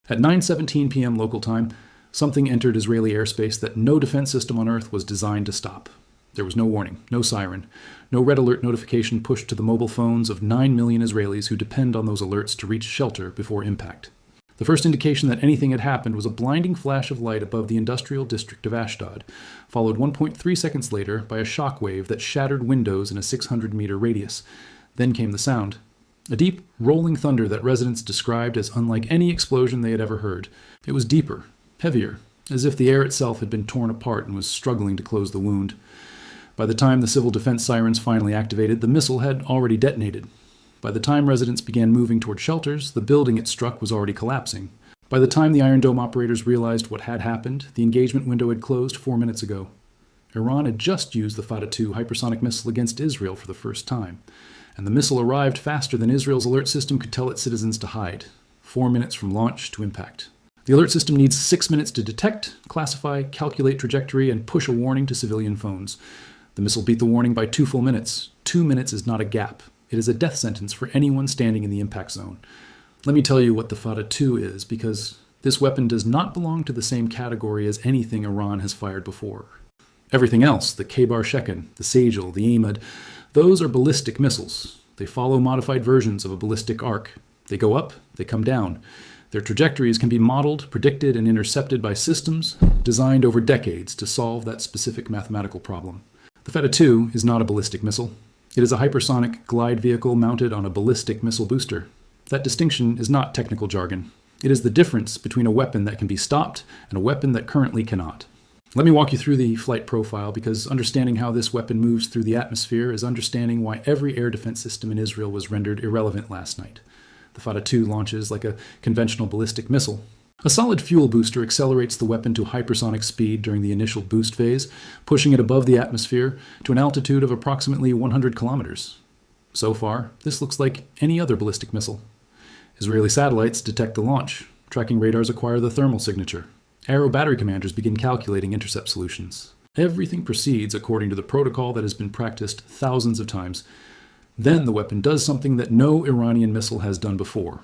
At 9:17 p.m. local time, something entered Israeli airspace that no defense system on Earth was designed to stop. There was no warning, no siren, no red alert notification pushed to the mobile phones of 9 million Israelis who depend on those alerts to reach shelter before impact. The first indication that anything had happened was a blinding flash of light above the industrial district of Ashdod, followed 1.3 seconds later by a shock wave that shattered windows in a 600-meter radius. Then came the sound. A deep, rolling thunder that residents described as unlike any explosion they had ever heard. It was deeper, heavier, as if the air itself had been torn apart and was struggling to close the wound. By the time the civil defense sirens finally activated, the missile had already detonated. By the time residents began moving toward shelters, the building it struck was already collapsing. By the time the Iron Dome operators realized what had happened, the engagement window had closed 4 minutes ago. Iran had just used the Fattah-2 hypersonic missile against Israel for the first time, and the missile arrived faster than Israel's alert system could tell its citizens to hide, 4 minutes from launch to impact. The alert system needs 6 minutes to detect, classify, calculate trajectory, and push a warning to civilian phones. The missile beat the warning by 2 full minutes. 2 minutes is not a gap. It is a death sentence for anyone standing in the impact zone. Let me tell you what the Fattah-2 is, because this weapon does not belong to the same category as anything Iran has fired before. Everything else, the Khaybar-Shekin, the Sajal, the Ahmad, those are ballistic missiles. They follow modified versions of a ballistic arc. They go up, they come down. Their trajectories can be modeled, predicted, and intercepted by systems designed over decades to solve that specific mathematical problem. The Fattah-2 is not a ballistic missile. It is a hypersonic glide vehicle mounted on a ballistic missile booster. That distinction is not technical jargon. It is the difference between a weapon that can be stopped and a weapon that currently cannot. Let me walk you through the flight profile, because understanding how this weapon moves through the atmosphere is understanding why every air defense system in Israel was rendered irrelevant last night. The Fattah-2 launches like a conventional ballistic missile. A solid fuel booster accelerates the weapon to hypersonic speed during the initial boost phase, pushing it above the atmosphere to an altitude of approximately 100 kilometers. So far, this looks like any other ballistic missile. Israeli satellites detect the launch. Tracking radars acquire the thermal signature. Aero battery commanders begin calculating intercept solutions. Everything proceeds according to the protocol that has been practiced thousands of times. Then the weapon does something that no Iranian missile has done before.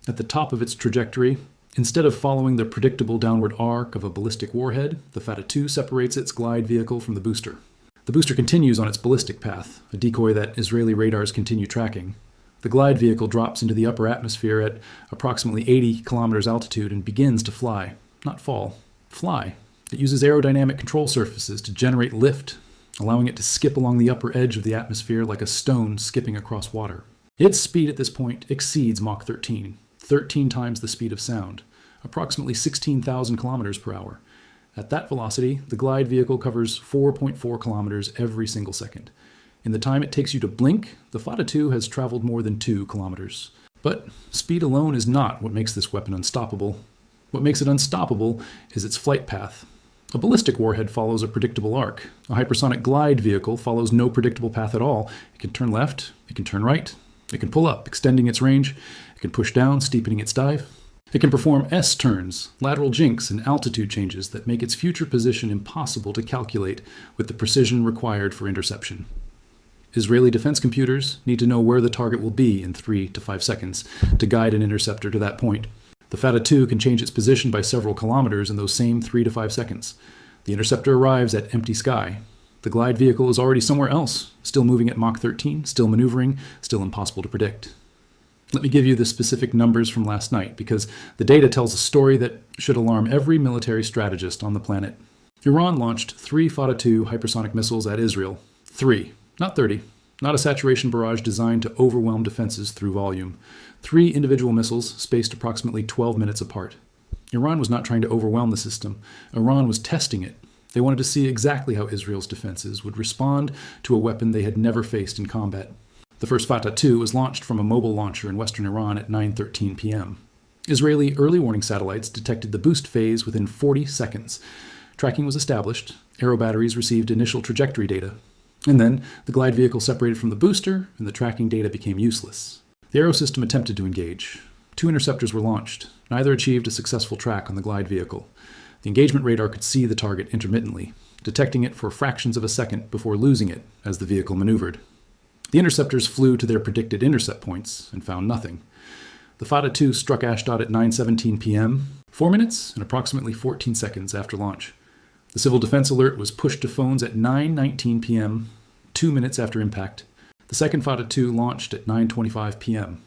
At the top of its trajectory, instead of following the predictable downward arc of a ballistic warhead, the Fattah-2 separates its glide vehicle from the booster. The booster continues on its ballistic path, a decoy that Israeli radars continue tracking. The glide vehicle drops into the upper atmosphere at approximately 80 kilometers altitude and begins to fly. Not fall, fly. It uses aerodynamic control surfaces to generate lift, allowing it to skip along the upper edge of the atmosphere like a stone skipping across water. Its speed at this point exceeds Mach 13, 13 times the speed of sound, approximately 16,000 kilometers per hour. At that velocity, the glide vehicle covers 4.4 kilometers every single second. In the time it takes you to blink, the Fattah-2 has traveled more than 2 kilometers. But speed alone is not what makes this weapon unstoppable. What makes it unstoppable is its flight path. A ballistic warhead follows a predictable arc. A hypersonic glide vehicle follows no predictable path at all. It can turn left, it can turn right, it can pull up, extending its range, it can push down, steepening its dive. It can perform S-turns, lateral jinks, and altitude changes that make its future position impossible to calculate with the precision required for interception. Israeli defense computers need to know where the target will be in 3 to 5 seconds to guide an interceptor to that point. The Fattah-2 can change its position by several kilometers in those same 3 to 5 seconds. The interceptor arrives at empty sky. The glide vehicle is already somewhere else, still moving at Mach 13, still maneuvering, still impossible to predict. Let me give you the specific numbers from last night, because the data tells a story that should alarm every military strategist on the planet. Iran launched 3 Fattah-2 hypersonic missiles at Israel. 3, not 30. Not a saturation barrage designed to overwhelm defenses through volume. 3 individual missiles spaced approximately 12 minutes apart. Iran was not trying to overwhelm the system. Iran was testing it. They wanted to see exactly how Israel's defenses would respond to a weapon they had never faced in combat. The first Fattah-2 was launched from a mobile launcher in western Iran at 9:13 p.m. Israeli early warning satellites detected the boost phase within 40 seconds. Tracking was established. Aero batteries received initial trajectory data. And then the glide vehicle separated from the booster, and the tracking data became useless. The aero system attempted to engage. 2 interceptors were launched. Neither achieved a successful track on the glide vehicle. The engagement radar could see the target intermittently, detecting it for fractions of a second before losing it as the vehicle maneuvered. The interceptors flew to their predicted intercept points and found nothing. The Fattah-2 struck Ashdod at 9:17 p.m., 4 minutes and approximately 14 seconds after launch. The civil defense alert was pushed to phones at 9:19 p.m., 2 minutes after impact. The second Fattah-2 launched at 9:25 p.m.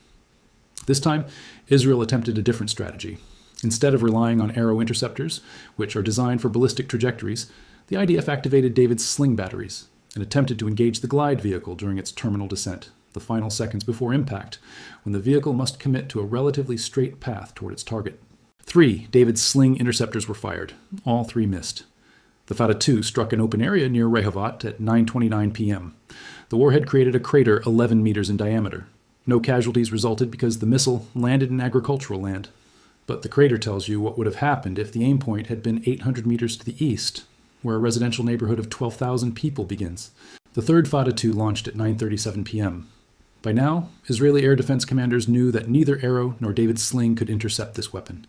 This time, Israel attempted a different strategy. Instead of relying on Arrow interceptors, which are designed for ballistic trajectories, the IDF activated David's sling batteries and attempted to engage the glide vehicle during its terminal descent, the final seconds before impact, when the vehicle must commit to a relatively straight path toward its target. 3 David's sling interceptors were fired. All 3 missed. The Fattah-2 struck an open area near Rehavat at 9:29 p.m. The warhead created a crater 11 meters in diameter. No casualties resulted because the missile landed in agricultural land. But the crater tells you what would have happened if the aim point had been 800 meters to the east, where a residential neighborhood of 12,000 people begins. The third Fattah-2 launched at 9:37 p.m. By now, Israeli air defense commanders knew that neither Arrow nor David's sling could intercept this weapon.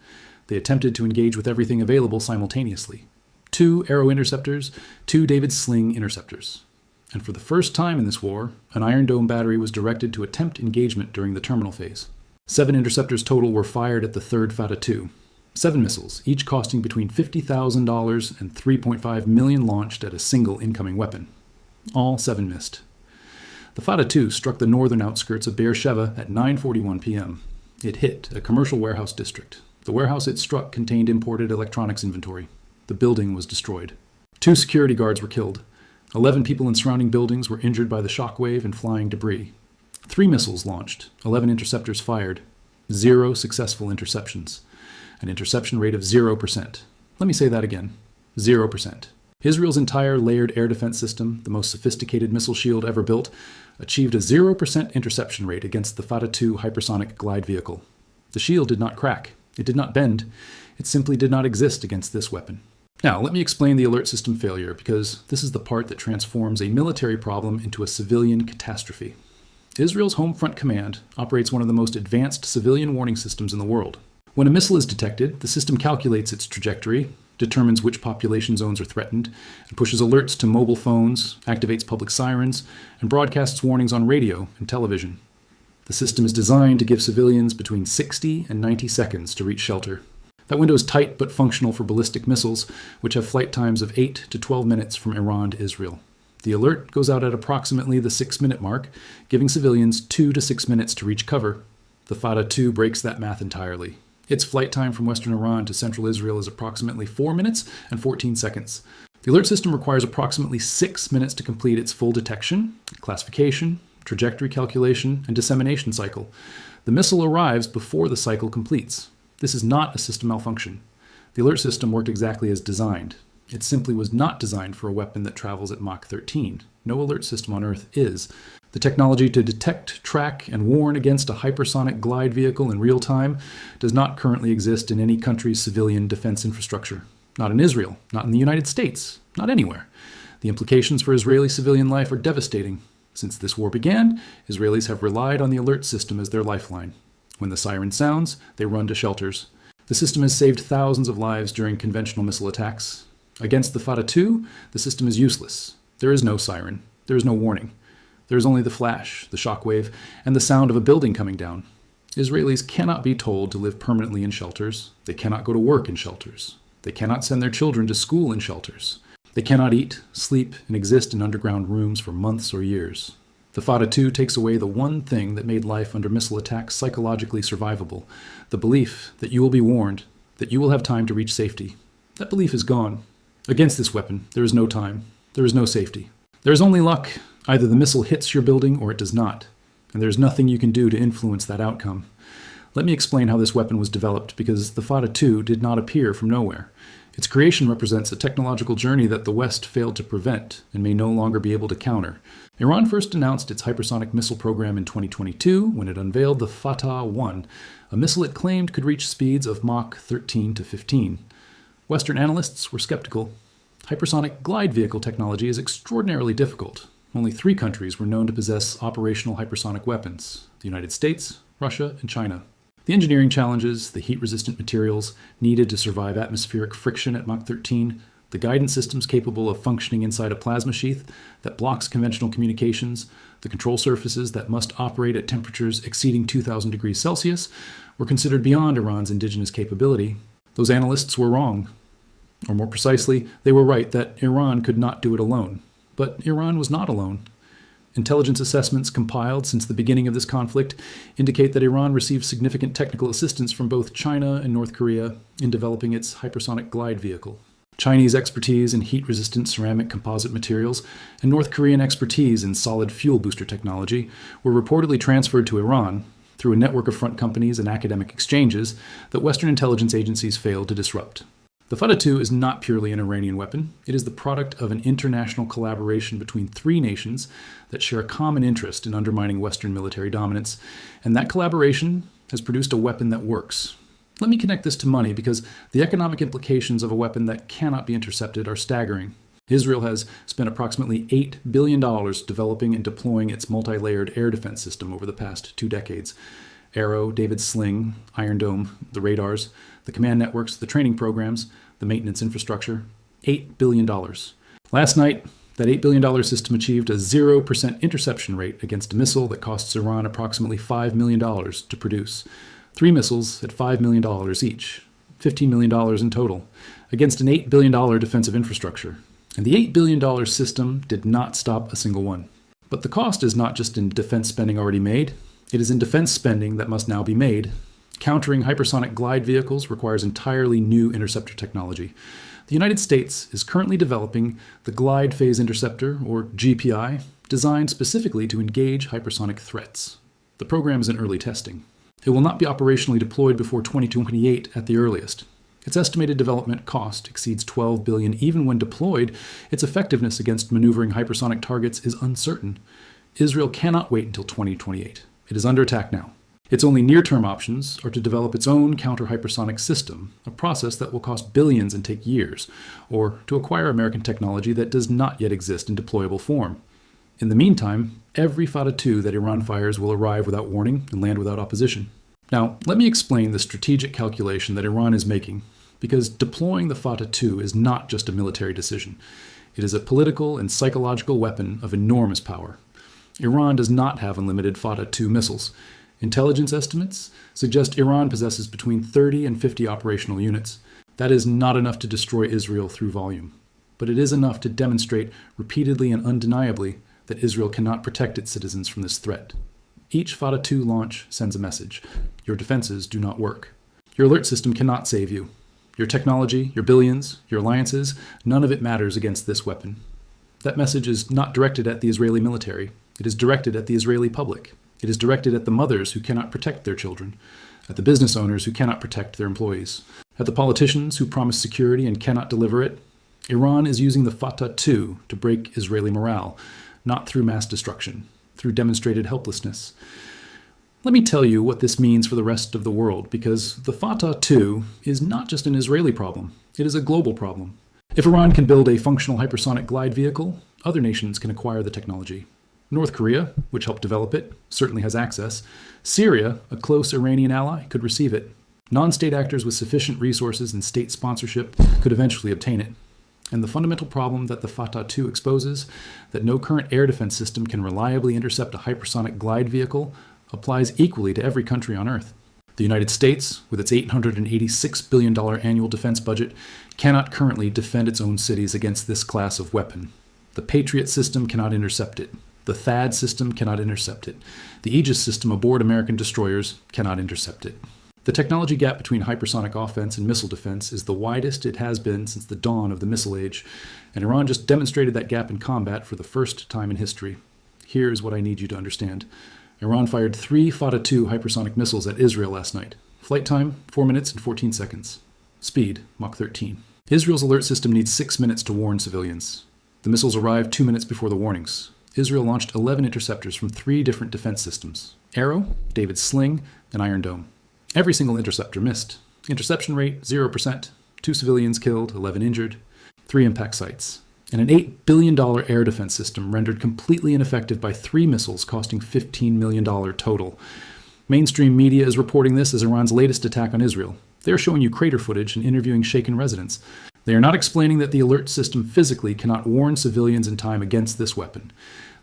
They attempted to engage with everything available simultaneously. 2 Arrow interceptors, 2 David's sling interceptors. And for the first time in this war, an Iron Dome battery was directed to attempt engagement during the terminal phase. 7 interceptors total were fired at the third Fattah-2. 7 missiles, each costing between $50,000 and $3.5 million launched at a single incoming weapon. All 7 missed. The Fattah-2 struck the northern outskirts of Beersheba at 9:41 p.m. It hit a commercial warehouse district. The warehouse it struck contained imported electronics inventory. The building was destroyed. 2 security guards were killed. 11 people in surrounding buildings were injured by the shockwave and flying debris. 3 missiles launched, 11 interceptors fired, 0 successful interceptions, an interception rate of 0%. Let me say that again, 0%. Israel's entire layered air defense system, the most sophisticated missile shield ever built, achieved a 0% interception rate against the Fattah-2 hypersonic glide vehicle. The shield did not crack. It did not bend. It simply did not exist against this weapon. Now, let me explain the alert system failure, because this is the part that transforms a military problem into a civilian catastrophe. Israel's Home Front Command operates one of the most advanced civilian warning systems in the world. When a missile is detected, the system calculates its trajectory, determines which population zones are threatened, and pushes alerts to mobile phones, activates public sirens, and broadcasts warnings on radio and television. The system is designed to give civilians between 60 and 90 seconds to reach shelter. That window is tight but functional for ballistic missiles, which have flight times of 8 to 12 minutes from Iran to Israel. The alert goes out at approximately the 6-minute mark, giving civilians 2 to 6 minutes to reach cover. The Fattah-2 breaks that math entirely. Its flight time from western Iran to central Israel is approximately 4 minutes and 14 seconds. The alert system requires approximately 6 minutes to complete its full detection, classification, trajectory calculation, and dissemination cycle. The missile arrives before the cycle completes. This is not a system malfunction. The alert system worked exactly as designed. It simply was not designed for a weapon that travels at Mach 13. No alert system on Earth is. The technology to detect, track, and warn against a hypersonic glide vehicle in real time does not currently exist in any country's civilian defense infrastructure. Not in Israel, not in the United States, not anywhere. The implications for Israeli civilian life are devastating. Since this war began, Israelis have relied on the alert system as their lifeline. When the siren sounds, they run to shelters. The system has saved thousands of lives during conventional missile attacks. Against the Fattah-2, the system is useless. There is no siren. There is no warning. There is only the flash, the shockwave, and the sound of a building coming down. Israelis cannot be told to live permanently in shelters. They cannot go to work in shelters. They cannot send their children to school in shelters. They cannot eat, sleep, and exist in underground rooms for months or years. The Fattah-2 takes away the one thing that made life under missile attack psychologically survivable, the belief that you will be warned, that you will have time to reach safety. That belief is gone. Against this weapon, there is no time. There is no safety. There is only luck. Either the missile hits your building or it does not, and there is nothing you can do to influence that outcome. Let me explain how this weapon was developed, because the Fattah-2 did not appear from nowhere. Its creation represents a technological journey that the West failed to prevent and may no longer be able to counter. Iran first announced its hypersonic missile program in 2022 when it unveiled the Fattah-1, a missile it claimed could reach speeds of Mach 13 to 15. Western analysts were skeptical. Hypersonic glide vehicle technology is extraordinarily difficult. Only 3 countries were known to possess operational hypersonic weapons: the United States, Russia, and China. The engineering challenges, the heat-resistant materials needed to survive atmospheric friction at Mach 13, the guidance systems capable of functioning inside a plasma sheath that blocks conventional communications, the control surfaces that must operate at temperatures exceeding 2,000 degrees Celsius, were considered beyond Iran's indigenous capability, those analysts were wrong. Or more precisely, they were right that Iran could not do it alone. But Iran was not alone. Intelligence assessments compiled since the beginning of this conflict indicate that Iran received significant technical assistance from both China and North Korea in developing its hypersonic glide vehicle. Chinese expertise in heat-resistant ceramic composite materials and North Korean expertise in solid fuel booster technology were reportedly transferred to Iran through a network of front companies and academic exchanges that Western intelligence agencies failed to disrupt. The Fattah-2 is not purely an Iranian weapon. It is the product of an international collaboration between three nations that share a common interest in undermining Western military dominance, and that collaboration has produced a weapon that works. Let me connect this to money because the economic implications of a weapon that cannot be intercepted are staggering. Israel has spent approximately $8 billion developing and deploying its multi-layered air defense system over the past 2 decades. Arrow, David's Sling, Iron Dome, the radars, the command networks, the training programs, the maintenance infrastructure. $8 billion. Last night, that $8 billion system achieved a 0% interception rate against a missile that costs Iran approximately $5 million to produce. 3 missiles at $5 million each, $15 million in total, against an $8 billion defensive infrastructure. And the $8 billion system did not stop a single one. But the cost is not just in defense spending already made, it is in defense spending that must now be made. Countering hypersonic glide vehicles requires entirely new interceptor technology. The United States is currently developing the Glide Phase Interceptor, or GPI, designed specifically to engage hypersonic threats. The program is in early testing. It will not be operationally deployed before 2028 at the earliest. Its estimated development cost exceeds $12 billion. Even when deployed, its effectiveness against maneuvering hypersonic targets is uncertain. Israel cannot wait until 2028. It is under attack now. Its only near-term options are to develop its own counter-hypersonic system, a process that will cost billions and take years, or to acquire American technology that does not yet exist in deployable form. In the meantime, every Fattah-2 that Iran fires will arrive without warning and land without opposition. Now, let me explain the strategic calculation that Iran is making, because deploying the Fattah-2 is not just a military decision. It is a political and psychological weapon of enormous power. Iran does not have unlimited Fattah-2 missiles. Intelligence estimates suggest Iran possesses between 30 and 50 operational units. That is not enough to destroy Israel through volume, but it is enough to demonstrate repeatedly and undeniably that Israel cannot protect its citizens from this threat. Each Fattah-2 launch sends a message. Your defenses do not work. Your alert system cannot save you. Your technology, your billions, your alliances, none of it matters against this weapon. That message is not directed at the Israeli military. It is directed at the Israeli public. It is directed at the mothers who cannot protect their children, at the business owners who cannot protect their employees, at the politicians who promise security and cannot deliver it. Iran is using the Fattah-2 to break Israeli morale, not through mass destruction, through demonstrated helplessness. Let me tell you what this means for the rest of the world, because the Fattah-2 is not just an Israeli problem. It is a global problem. If Iran can build a functional hypersonic glide vehicle, other nations can acquire the technology. North Korea, which helped develop it, certainly has access. Syria, a close Iranian ally, could receive it. Non-state actors with sufficient resources and state sponsorship could eventually obtain it. And the fundamental problem that the Fattah-2 exposes, that no current air defense system can reliably intercept a hypersonic glide vehicle, applies equally to every country on Earth. The United States, with its $886 billion annual defense budget, cannot currently defend its own cities against this class of weapon. The Patriot system cannot intercept it. The THAAD system cannot intercept it. The Aegis system aboard American destroyers cannot intercept it. The technology gap between hypersonic offense and missile defense is the widest it has been since the dawn of the missile age, and Iran just demonstrated that gap in combat for the first time in history. Here's what I need you to understand. Iran fired 3 Fattah-2 hypersonic missiles at Israel last night. Flight time, 4 minutes and 14 seconds. Speed, Mach 13. Israel's alert system needs 6 minutes to warn civilians. The missiles arrived 2 minutes before the warnings. Israel launched 11 interceptors from 3 different defense systems: Arrow, David's Sling, and Iron Dome. Every single interceptor missed. Interception rate, 0%. 2 civilians killed, 11 injured. 3 impact sites. And an $8 billion air defense system rendered completely ineffective by 3 missiles costing $15 million total. Mainstream media is reporting this as Iran's latest attack on Israel. They are showing you crater footage and interviewing shaken residents. They are not explaining that the alert system physically cannot warn civilians in time against this weapon.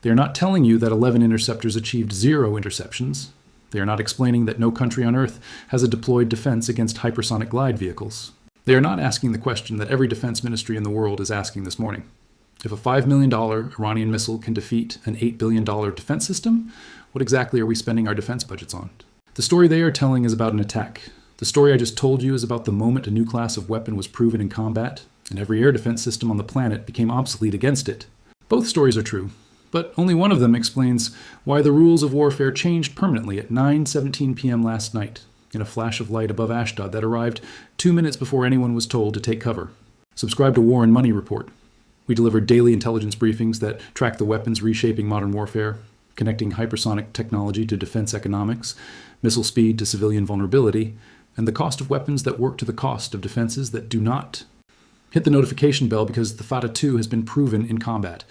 They are not telling you that 11 interceptors achieved 0 interceptions. They are not explaining that no country on Earth has a deployed defense against hypersonic glide vehicles. They are not asking the question that every defense ministry in the world is asking this morning. If a $5 million Iranian missile can defeat an $8 billion defense system, what exactly are we spending our defense budgets on? The story they are telling is about an attack. The story I just told you is about the moment a new class of weapon was proven in combat, and every air defense system on the planet became obsolete against it. Both stories are true, but only one of them explains why the rules of warfare changed permanently at 9:17 p.m. last night, in a flash of light above Ashdod that arrived 2 minutes before anyone was told to take cover. Subscribe to War and Money Report. We deliver daily intelligence briefings that track the weapons reshaping modern warfare, connecting hypersonic technology to defense economics, missile speed to civilian vulnerability, and the cost of weapons that work to the cost of defenses that do not. Hit the notification bell because the Fattah-2 has been proven in combat.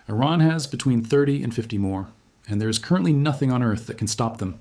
Iran has between 30 and 50 more, and there is currently nothing on Earth that can stop them.